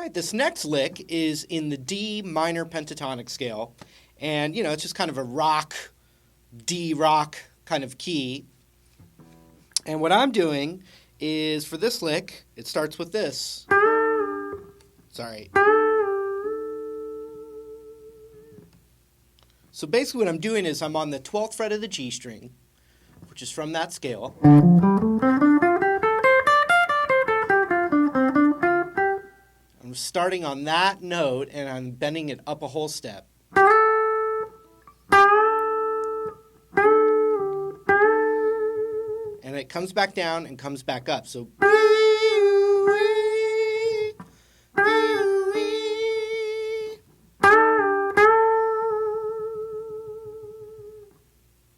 right, this next lick is in the D minor pentatonic scale. And, it's just kind of a rock, D rock kind of key. And what I'm doing is, for this lick, it starts with this. Sorry. So basically what I'm doing is I'm on the 12th fret of the G string, which is from that scale. I'm starting on that note and I'm bending it up a whole step. And it comes back down and comes back up. So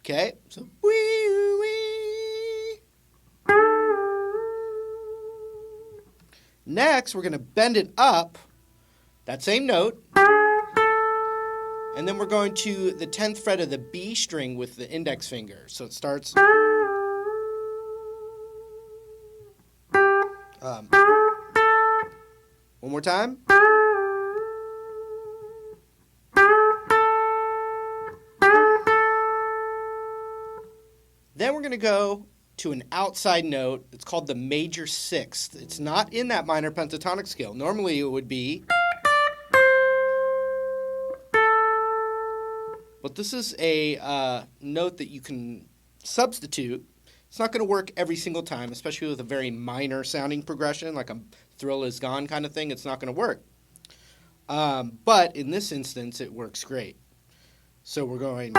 okay, so next we're going to bend it up, that same note, and then we're going to the 10th fret of the B string with the index finger. So it starts one more time. Then we're going to go to an outside note. It's called the major sixth. It's not in that minor pentatonic scale. Normally it would be, but this is a note that you can substitute. It's not going to work every single time, especially with a very minor sounding progression, like a Thrill Is Gone kind of thing. It's not going to work. But in this instance, it works great. So we're going.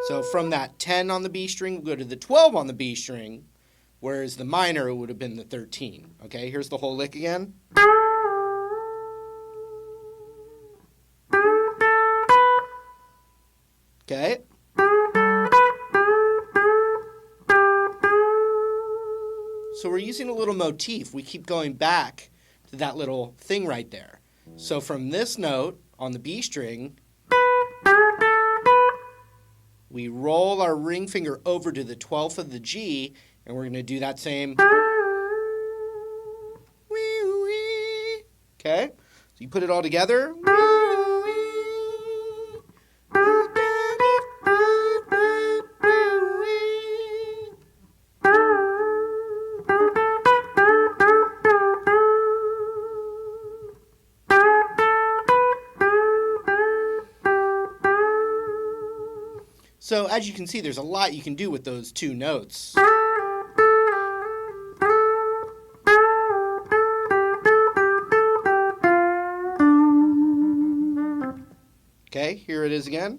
So from that 10 on the B string, we'll go to the 12 on the B string, whereas the minor would have been the 13. Okay, here's the whole lick again. Okay. So we're using a little motif. We keep going back to that little thing right there. So from this note on the B string, we roll our ring finger over to the 12th of the G, and we're going to do that same. Okay? So you put it all together. So as you can see, there's a lot you can do with those two notes. Okay, here it is again.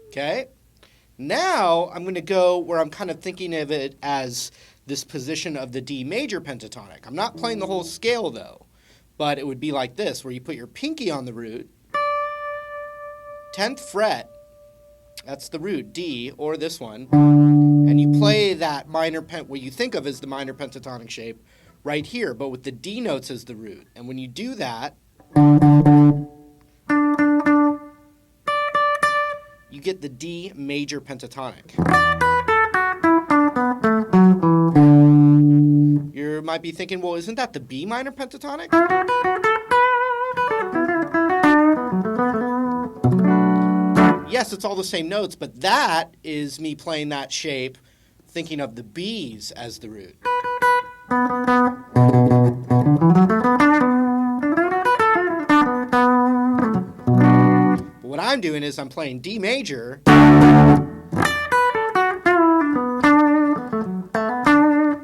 Okay, now I'm going to go where I'm kind of thinking of it as this position of the D major pentatonic. I'm not playing the whole scale though. But it would be like this, where you put your pinky on the root, 10th fret, that's the root, D, or this one, and you play that minor what you think of as the minor pentatonic shape right here, but with the D notes as the root. And when you do that, you get the D major pentatonic. You might be thinking, well, isn't that the B minor pentatonic? Yes, it's all the same notes, but that is me playing that shape, thinking of the B's as the root. But what I'm doing is I'm playing D major.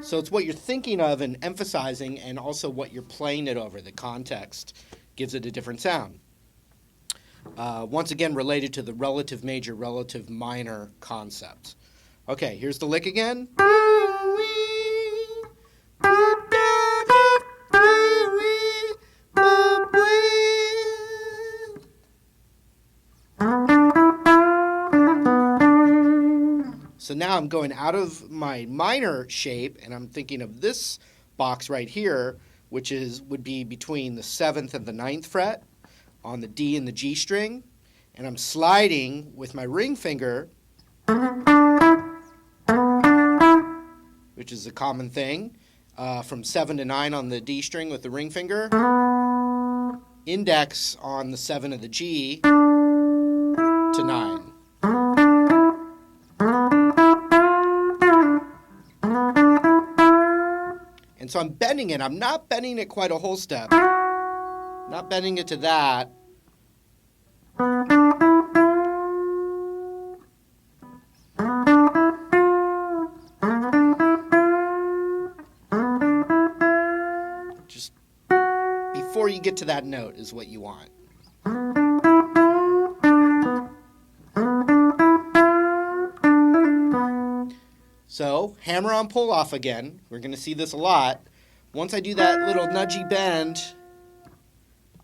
So it's what you're thinking of and emphasizing, and also what you're playing it over. The context gives it a different sound. Once again, related to the relative major, relative minor concept. Okay, here's the lick again. So now I'm going out of my minor shape, and I'm thinking of this box right here, which would be between the 7th and the 9th fret on the D and the G string. and I'm sliding with my ring finger, which is a common thing, from 7 to 9 on the D string with the ring finger, index on the 7 of the G to 9. And so I'm bending it. I'm not bending it quite a whole step. Not bending it to that. Just before you get to that note is what you want. So, hammer on pull off again. We're going to see this a lot. Once I do that little nudgy bend,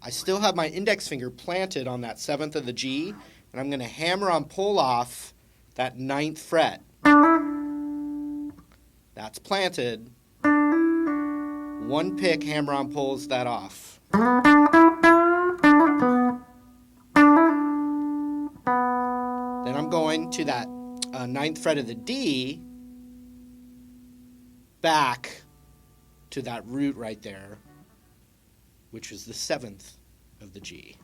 I still have my index finger planted on that 7th of the G, and I'm going to hammer on pull off that 9th fret. That's planted. One pick hammer on pulls that off. Then I'm going to that 9th fret of the D, back to that root right there, which is the 7th of the G.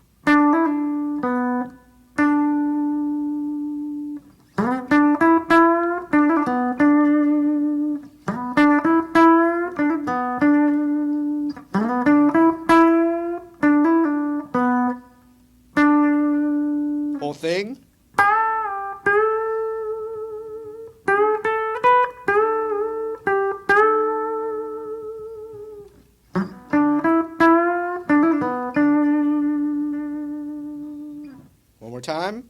Whole thing. One more time.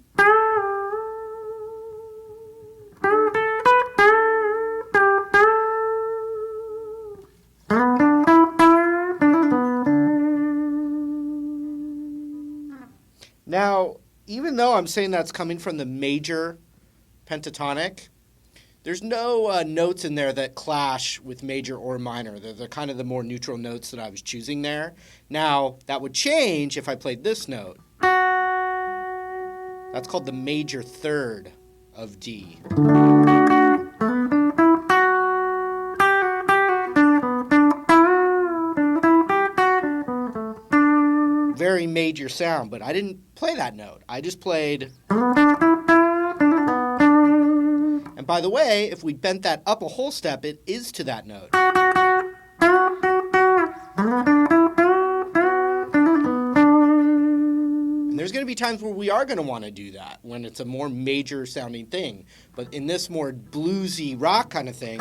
Now, even though I'm saying that's coming from the major pentatonic, there's no notes in there that clash with major or minor. They're kind of the more neutral notes that I was choosing there. Now, that would change if I played this note. That's called the major third of D. Very major sound, but I didn't play that note. I just played. And by the way, if we bent that up a whole step, it is to that note. And there's going to be times where we are going to want to do that, when it's a more major sounding thing. But in this more bluesy rock kind of thing,